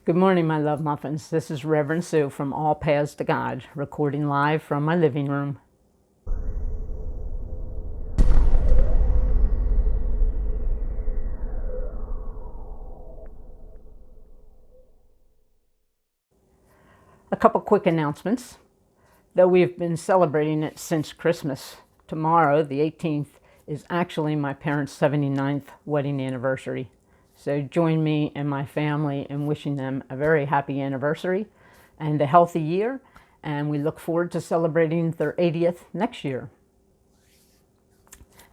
Good morning, my love muffins. This is Reverend Sue from All Paths to God, recording live from my living room. A couple quick announcements. Though we've been celebrating it since Christmas, tomorrow, the 18th, is actually my parents' 79th wedding anniversary. So join me and my family in wishing them a very happy anniversary and a healthy year. And we look forward to celebrating their 80th next year.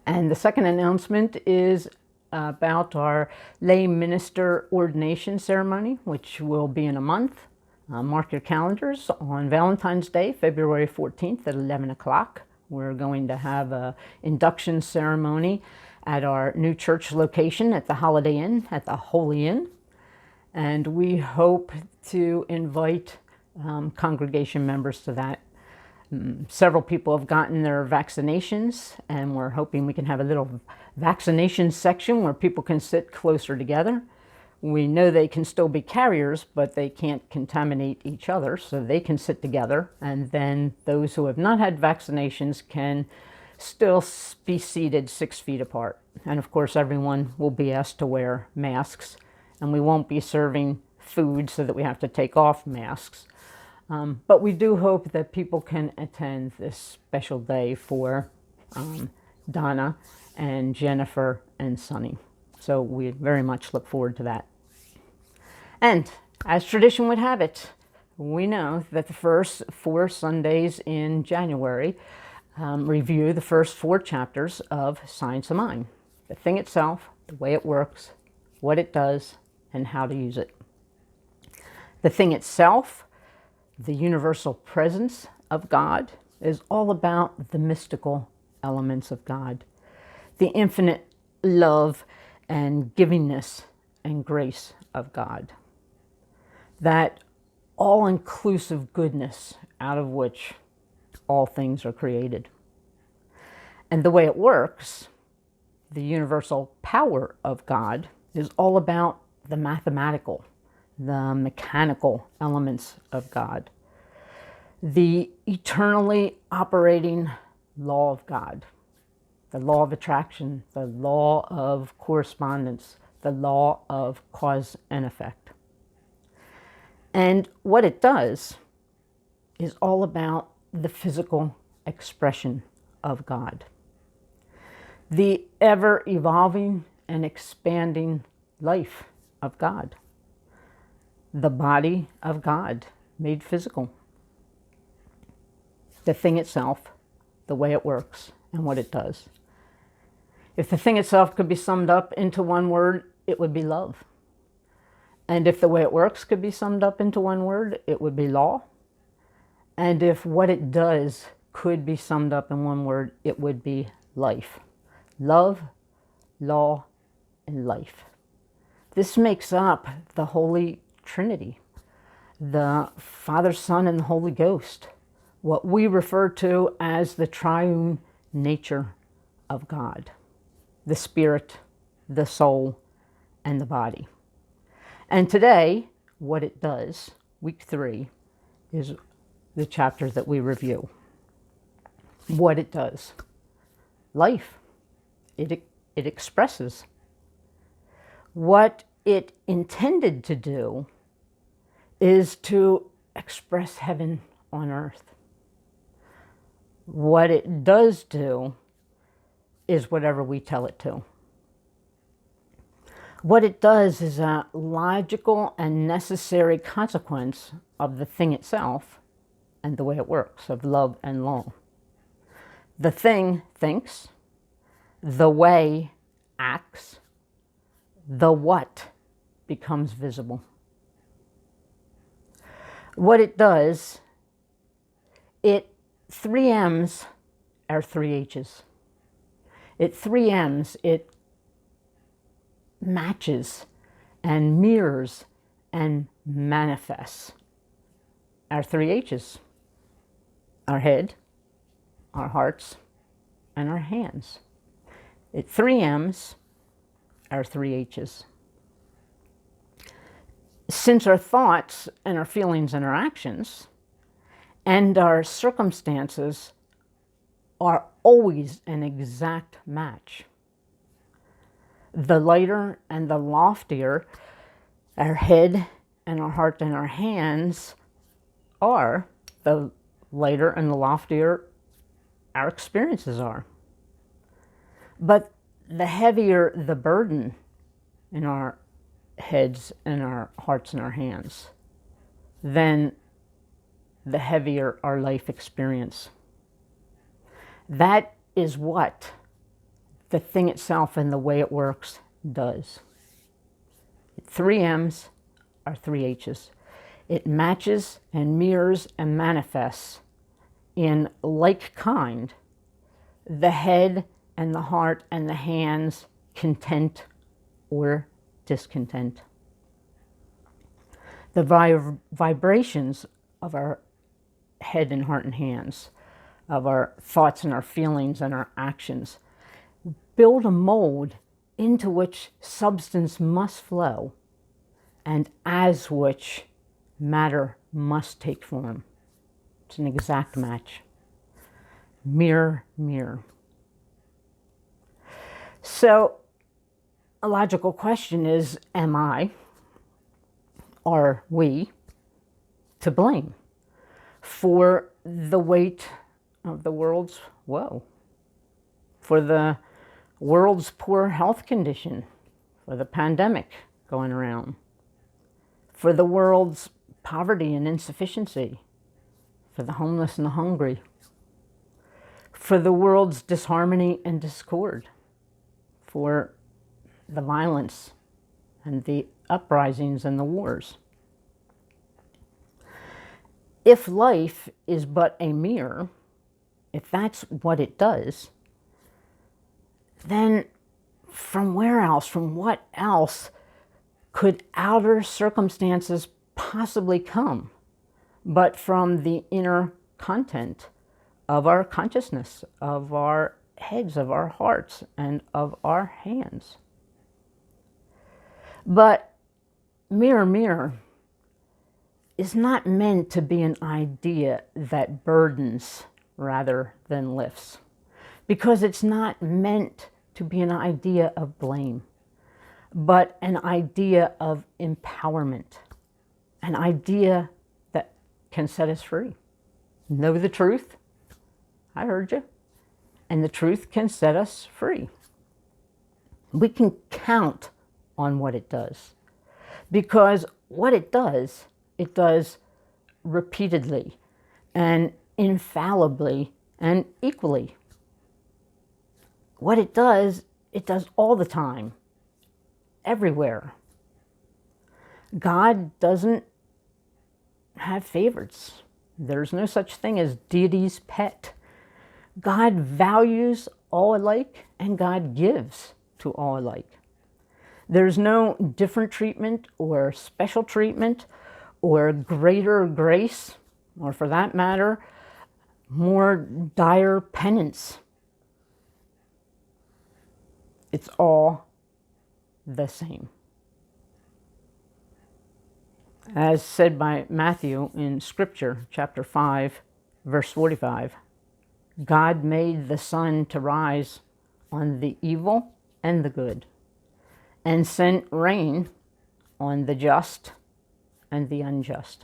And the second announcement is about our lay minister ordination ceremony, which will be in a month. Mark your calendars on Valentine's Day, February 14th at 11 o'clock. We're going to have an induction ceremony at our new church location at the Holiday Inn, at the Holy Inn. And we hope to invite congregation members to that. Several people have gotten their vaccinations, and we're hoping we can have a little vaccination section where people can sit closer together. We know they can still be carriers, but they can't contaminate each other, so they can sit together. And then those who have not had vaccinations can still be seated 6 feet apart. And of course, everyone will be asked to wear masks, and we won't be serving food so that we have to take off masks. But we do hope that people can attend this special day for Donna and Jennifer and Sonny. So we very much look forward to that. And as tradition would have it, we know that the first 4 Sundays in January review the first 4 chapters of Science of Mind. The thing itself, the way it works, what it does, and how to use it. The thing itself, the universal presence of God, is all about the mystical elements of God, the infinite love and givingness and grace of God, that all-inclusive goodness out of which all things are created. And the way it works, the universal power of God, is all about the mathematical, the mechanical elements of God, the eternally operating law of God, the law of attraction, the law of correspondence, the law of cause and effect. And what it does is all about the physical expression of God, the ever-evolving and expanding life of God, the body of God made physical, the thing itself, the way it works, and what it does. If the thing itself could be summed up into one word, it would be love. And if the way it works could be summed up into one word, it would be law. And if what it does could be summed up in one word, it would be life. Love, law, and life. This makes up the Holy Trinity, the Father, Son, and the Holy Ghost, what we refer to as the triune nature of God, the spirit, the soul, and the body. And today, what it does, week 3, is the chapter that we review. What it does. Life. It expresses. What it intended to do is to express heaven on earth. What it does do is whatever we tell it to. What it does is a logical and necessary consequence of the thing itself and the way it works, of love and law. The thing thinks, the way acts, the what becomes visible. What it does, 3 M's are 3 H's. It 3 M's, it matches and mirrors and manifests our 3 H's, our head, our hearts, and our hands. It 3 M's, our 3 H's. Since our thoughts and our feelings and our actions and our circumstances are always an exact match, the lighter and the loftier our head and our heart and our hands are, the lighter and the loftier our experiences are. But the heavier the burden in our heads and our hearts and our hands, then the heavier our life experience. That is what the thing itself and the way it works does. 3 M's are 3 H's. It matches and mirrors and manifests in like kind the head and the heart and the hands, content or discontent. The vibrations of our head and heart and hands, of our thoughts and our feelings and our actions, build a mold into which substance must flow and as which matter must take form. It's an exact match. Mirror, mirror. So a logical question is, am I, are we, to blame for the weight of the world's woe, for the world's poor health condition, for the pandemic going around, for the world's poverty and insufficiency, for the homeless and the hungry, for the world's disharmony and discord, for the violence and the uprisings and the wars? If life is but a mirror, if that's what it does, then from where else, from what else could outer circumstances possibly come but from the inner content of our consciousness, of our heads, of our hearts, and of our hands? But mirror, mirror is not meant to be an idea that burdens rather than lifts, because it's not meant to be an idea of blame, but an idea of empowerment, an idea that can set us free. Know the truth. I heard you. And the truth can set us free. We can count on what it does, because what it does repeatedly and infallibly and equally. What it does all the time, everywhere. God doesn't have favorites. There's no such thing as deity's pet. God values all alike, and God gives to all alike. There's no different treatment or special treatment or greater grace, or for that matter, more dire penance. It's all the same. As said by Matthew in Scripture, chapter 5, verse 45, God made the sun to rise on the evil and the good, and sent rain on the just and the unjust.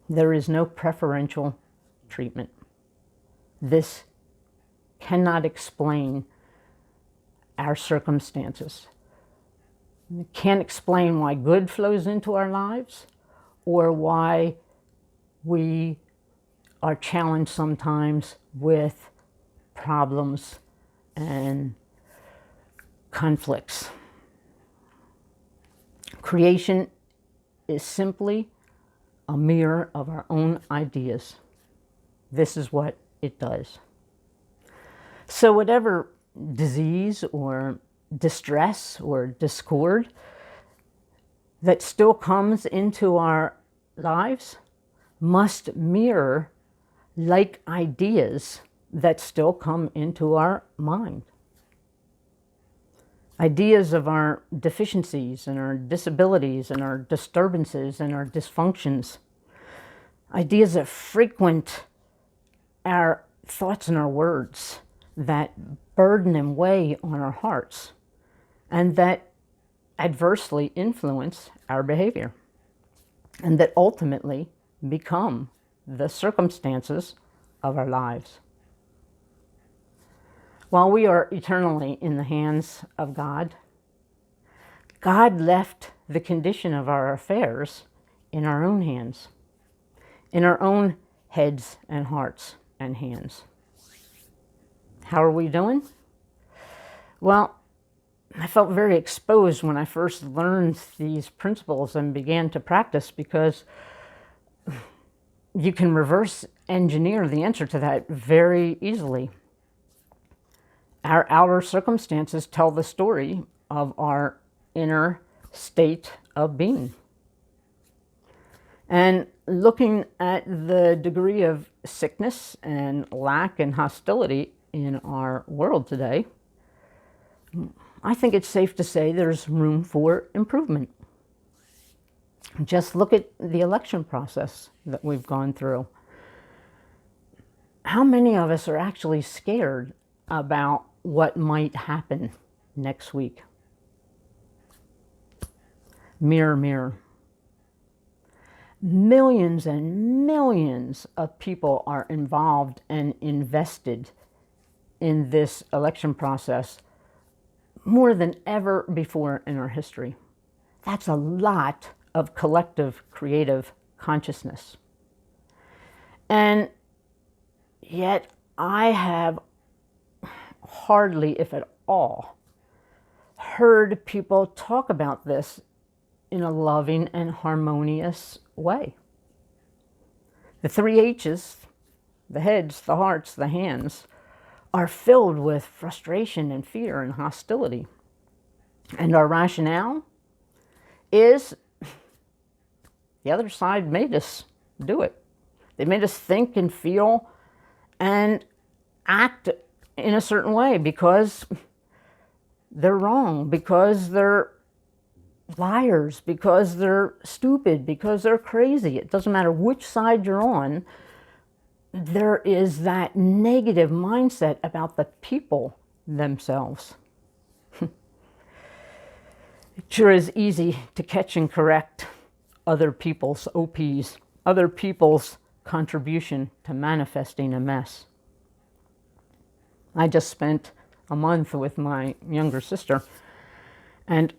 There is no preferential treatment. This cannot explain our circumstances. It can't explain why good flows into our lives or why we are challenged sometimes with problems and conflicts. Creation is simply a mirror of our own ideas. This is what it does. So whatever disease or distress or discord that still comes into our lives must mirror like ideas that still come into our mind. ideas of our deficiencies and our disabilities and our disturbances and our dysfunctions, ideas that frequent our thoughts and our words, that burden and weigh on our hearts, and that adversely influence our behavior, and that ultimately become the circumstances of our lives. While we are eternally in the hands of God, God left the condition of our affairs in our own hands, in our own heads and hearts and hands. How are we doing? Well, I felt very exposed when I first learned these principles and began to practice, because you can reverse engineer the answer to that very easily. Our outer circumstances tell the story of our inner state of being. And looking at the degree of sickness and lack and hostility in our world today, I think it's safe to say there's room for improvement. Just look at the election process that we've gone through. How many of us are actually scared about what might happen next week? Mirror, mirror. Millions and millions of people are involved and invested in this election process, more than ever before in our history. That's a lot of collective creative consciousness. And yet I have hardly, if at all, heard people talk about this in a loving and harmonious way. The 3 H's, the heads, the hearts, the hands, are filled with frustration and fear and hostility. And our rationale is the other side made us do it. They made us think and feel and act in a certain way because they're wrong, because they're liars, because they're stupid, because they're crazy. It doesn't matter which side you're on. There is that negative mindset about the people themselves. It sure is easy to catch and correct other people's OPs, other people's contribution to manifesting a mess. I just spent a month with my younger sister, and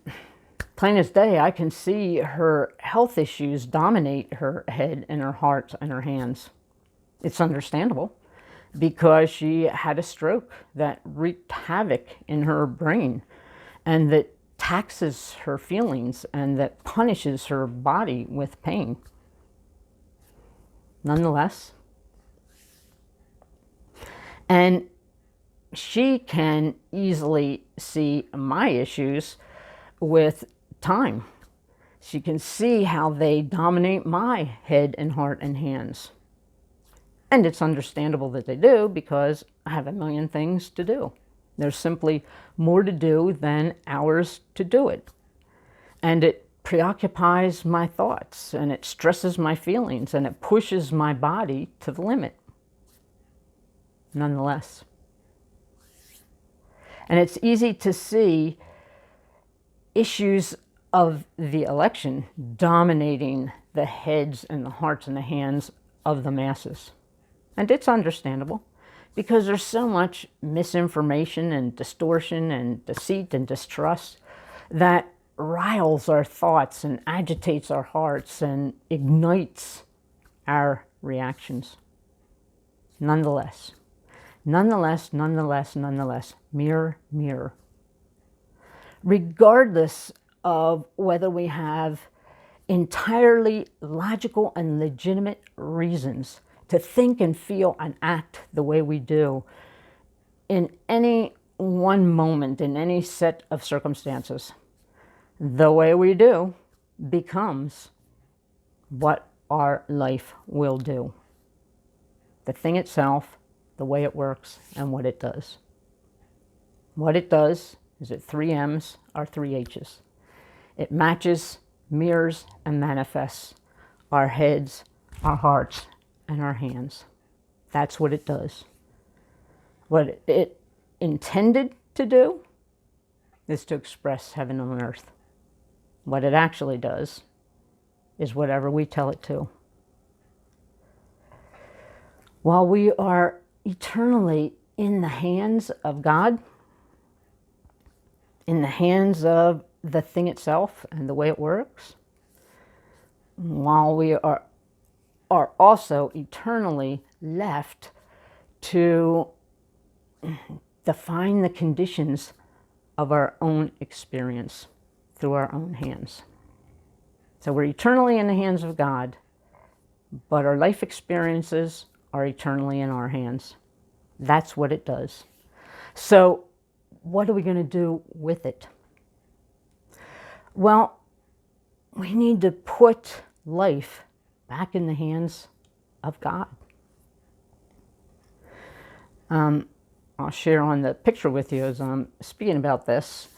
plain as day, I can see her health issues dominate her head and her heart and her hands. It's understandable, because she had a stroke that wreaked havoc in her brain and that taxes her feelings and that punishes her body with pain. Nonetheless, and she can easily see my issues with time. She can see how they dominate my head and heart and hands. And it's understandable that they do, because I have a million things to do. There's simply more to do than hours to do it. And it preoccupies my thoughts, and it stresses my feelings, and it pushes my body to the limit. Nonetheless. And it's easy to see issues of the election dominating the heads and the hearts and the hands of the masses. And it's understandable, because there's so much misinformation and distortion and deceit and distrust that riles our thoughts and agitates our hearts and ignites our reactions. Nonetheless, mirror, mirror. Regardless of whether we have entirely logical and legitimate reasons to think and feel and act the way we do in any one moment, in any set of circumstances, the way we do becomes what our life will do. The thing itself, the way it works, and what it does. What it does Is it 3 M's or 3 H's? It matches, mirrors, and manifests our heads, our hearts, and our hands. That's what it does. What it intended to do is to express heaven on earth. What it actually does is whatever we tell it to. While we are eternally in the hands of God, in the hands of the thing itself and the way it works, while we are also eternally left to define the conditions of our own experience through our own hands. So we're eternally in the hands of God, but our life experiences are eternally in our hands. That's what it does. So what are we going to do with it? Well, we need to put life back in the hands of God. I'll share on the picture with you as I'm speaking about this.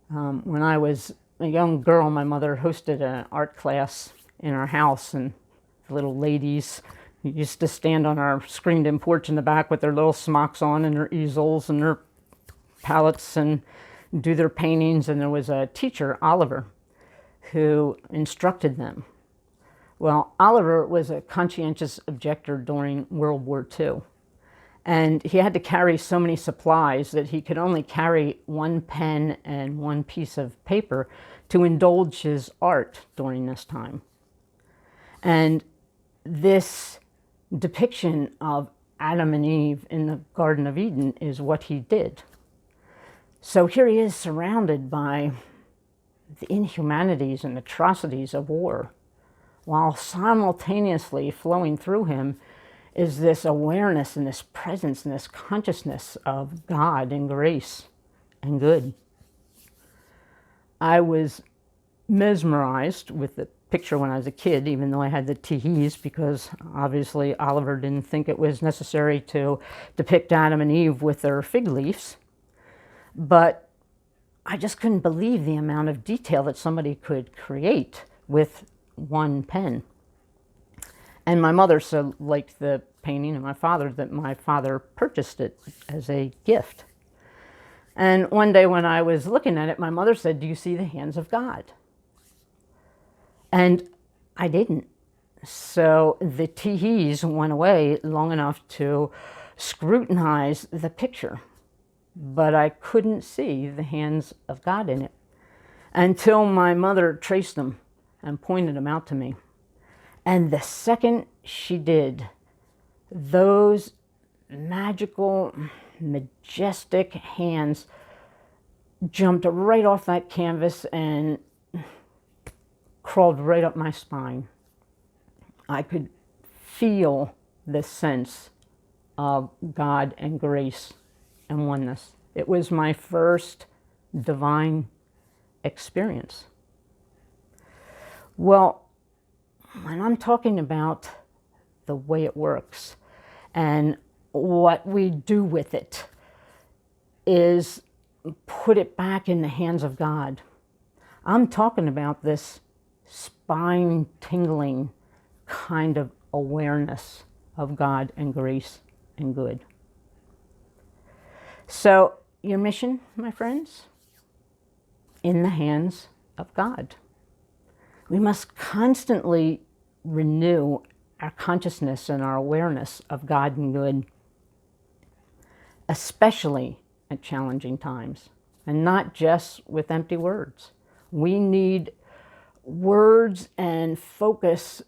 When I was a young girl, my mother hosted an art class in our house, and the little ladies used to stand on our screened-in porch in the back with their little smocks on and their easels and their palettes and do their paintings. And there was a teacher, Oliver, who instructed them. Well, Oliver was a conscientious objector during World War II. And he had to carry so many supplies that he could only carry one pen and one piece of paper to indulge his art during this time. And this depiction of Adam and Eve in the Garden of Eden is what he did. So here he is surrounded by the inhumanities and atrocities of war, while simultaneously flowing through him is this awareness and this presence and this consciousness of God and grace and good. I was mesmerized with the picture when I was a kid, even though I had the teehees, because obviously Oliver didn't think it was necessary to depict Adam and Eve with their fig leaves. But I just couldn't believe the amount of detail that somebody could create with one pen. And my mother so liked the painting, and my father purchased it as a gift. And one day when I was looking at it, my mother said, "Do you see the hands of God?" And I didn't. So the teehees went away long enough to scrutinize the picture, but I couldn't see the hands of God in it until my mother traced them and pointed them out to me. And the second she did, those magical, majestic hands jumped right off that canvas and crawled right up my spine. I could feel the sense of God and grace and oneness. It was my first divine experience. Well, when I'm talking about the way it works and what we do with it is put it back in the hands of God. I'm talking about this spine-tingling kind of awareness of God and grace and good. So, your mission, my friends, in the hands of God. We must constantly renew our consciousness and our awareness of God and good, especially at challenging times, and not just with empty words. We need words and focus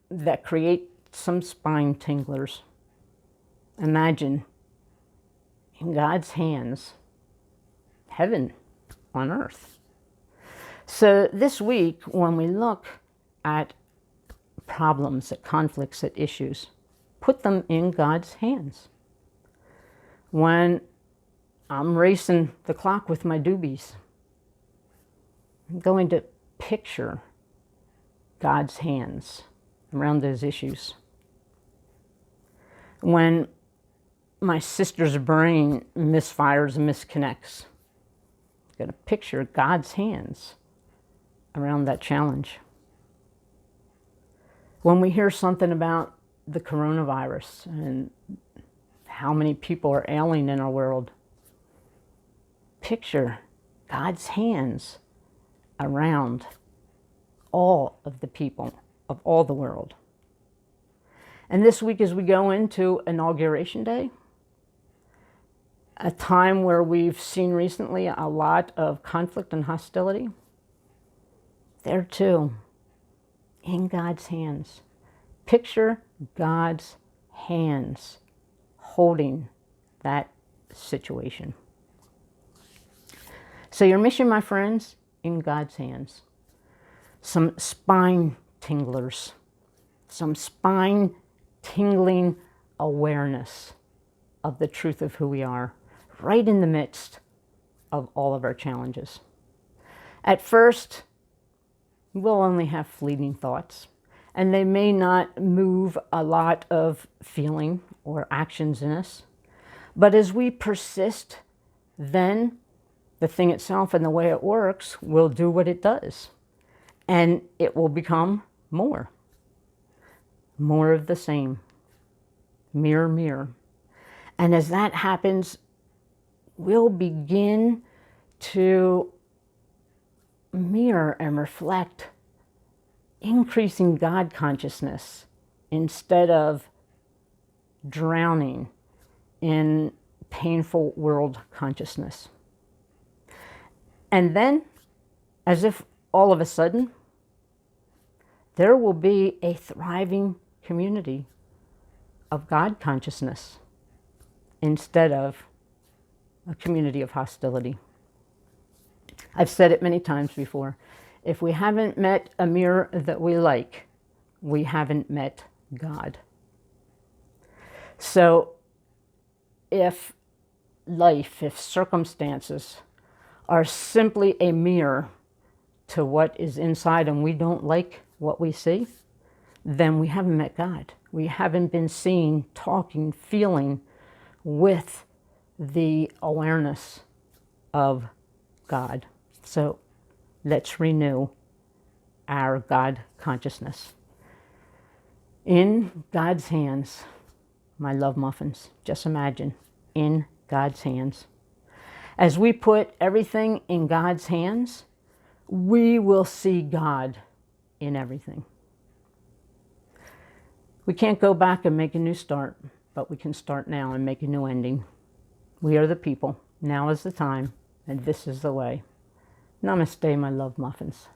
that create some spine tinglers. Imagine in God's hands, heaven on earth. So this week, when we look at problems, at conflicts, at issues, put them in God's hands. When I'm racing the clock with my doobies, I'm going to picture God's hands around those issues. When my sister's brain misfires and misconnects, going to picture God's hands around that challenge. When we hear something about the coronavirus and how many people are ailing in our world, picture God's hands around all of the people of all the world. And this week, as we go into Inauguration Day, a time where we've seen recently a lot of conflict and hostility, there too, in God's hands. Picture God's hands holding that situation. So your mission, my friends, in God's hands. Some spine tinglers, some spine tingling awareness of the truth of who we are, right in the midst of all of our challenges. At first, we'll only have fleeting thoughts, and they may not move a lot of feeling or actions in us. But as we persist, then the thing itself and the way it works will do what it does. And it will become more of the same. Mirror, mirror. And as that happens, we'll begin to mirror and reflect increasing God consciousness instead of drowning in painful world consciousness. And then, as if all of a sudden, there will be a thriving community of God consciousness instead of a community of hostility. I've said it many times before. If we haven't met a mirror that we like, we haven't met God. So if life, if circumstances are simply a mirror to what is inside and we don't like what we see, then we haven't met God. We haven't been seeing, talking, feeling with the awareness of God. So let's renew our God consciousness. In God's hands, my love muffins, just imagine, in God's hands. As we put everything in God's hands, we will see God in everything. We can't go back and make a new start, but we can start now and make a new ending. We are the people. Now is the time, and this is the way. Namaste, my love muffins.